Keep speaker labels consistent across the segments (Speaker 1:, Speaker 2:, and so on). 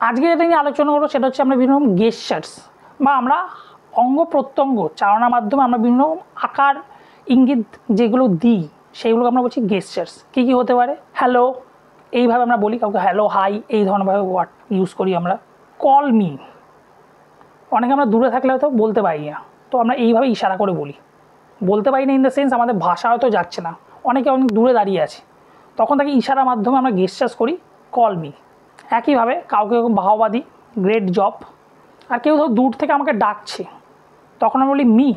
Speaker 1: আজকে যেটা নিয়ে আলোচনা করবো সেটা হচ্ছে আমরা বিভিন্ন রকম গেস্টার্স বা আমরা অঙ্গ প্রত্যঙ্গ চালনার মাধ্যমে আমরা বিভিন্ন আকার ইঙ্গিত যেগুলো দিই সেইগুলোকে আমরা বলছি গেস্টার্স। কী কী হতে পারে? হ্যালো, এইভাবে আমরা বলি কাউকে, হ্যালো হাই, এই ধরনেরভাবে ওয়ার্ড ইউজ করি আমরা। কল মি, অনেকে আমরা দূরে থাকলে হয়তো বলতে পারি না, তো আমরা এইভাবে ইশারা করে বলি। বলতে পারি না ইন দ্য সেন্স আমাদের ভাষা হয়তো যাচ্ছে না, অনেকে অনেক দূরে দাঁড়িয়ে আছে, তখন তাকে ইশারার মাধ্যমে আমরা গেস্টার্স করি, কল মি। একইভাবে কাউকে বাহবা দিই, গ্রেট জব। আর কেউ ধর দূর থেকে আমাকে ডাকছে, তখন আমরা বলি মি,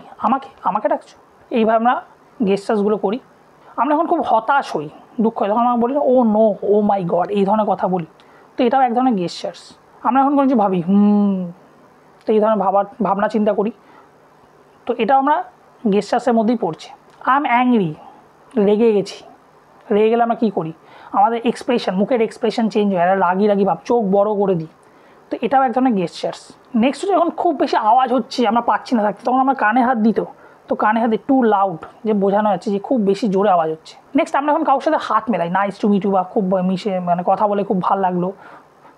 Speaker 1: আমাকে ডাকছো। এইভাবে আমরা গেস্টার্সগুলো করি। আমরা যখন খুব হতাশ হই, দুঃখ হয়, তখন আমরা বলি ও নো, ও মাই গড, এই ধরনের কথা বলি, তো এটাও এক ধরনের গেস্টার্স। আমরা এখন কোনো কিছু ভাবি, তো এই ধরনের ভাবনা চিন্তা করি, তো এটাও আমরা গেস্টার্সের মধ্যেই পড়ছে। আই এম অ্যাংরি, রেগে গেছি। রেগে গেলে আমরা কী করি? আমাদের এক্সপ্রেশন, মুখের এক্সপ্রেশন চেঞ্জ হয়, একটা রাগি রাগি ভাব, চোখ বড় করে দিই, তো এটাও এক ধরনের গেস্টার্স। নেক্সট যখন খুব বেশি আওয়াজ হচ্ছে, আমরা পাচ্ছি না থাকতে, তখন আমরা কানে হাত দিত, তো কানে হাতে টু লাউড, যে বোঝানো যাচ্ছে যে খুব বেশি জোরে আওয়াজ হচ্ছে। নেক্সট আমরা এখন কারোর সাথে হাত মেলাই, নাইস টু মিট ইউ, বা খুব মিশে মানে কথা বলে খুব ভালো লাগলো,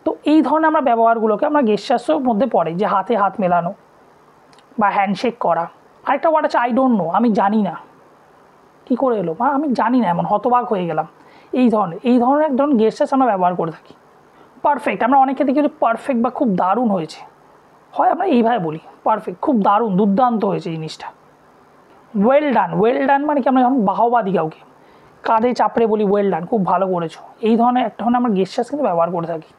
Speaker 1: তো এই ধরনের আমরা ব্যবহারগুলোকে আমরা গেস্টার্সের মধ্যে পড়ে, যে হাতে হাত মেলানো বা হ্যান্ডশেক করা। আরেকটা ওয়ার্ড আছে আই ডোন্ট নো, আমি জানি না, কী করে এলো, বা আমি জানি না, এমন হতবাক হয়ে গেলাম। এই ধরনের এক ধরনের গেস্টার্স আমরা ব্যবহার করে থাকি। পারফেক্ট, আমরা অনেকে দেখি যে পারফেক্ট বা খুব দারুণ হয়েছে, হয় আমরা এইভাবে বলি পারফেক্ট, খুব দারুণ, দুর্দান্ত হয়েছে জিনিসটা। ওয়েল ডান মানে কি? আমরা যখন বাহবা দিই কাউকে, কাঁধে চাপড়ে বলি ওয়েল ডান, খুব ভালো করেছো, এই ধরনের একটা আমরা গেস্টার্স কিন্তু ব্যবহার করে থাকি।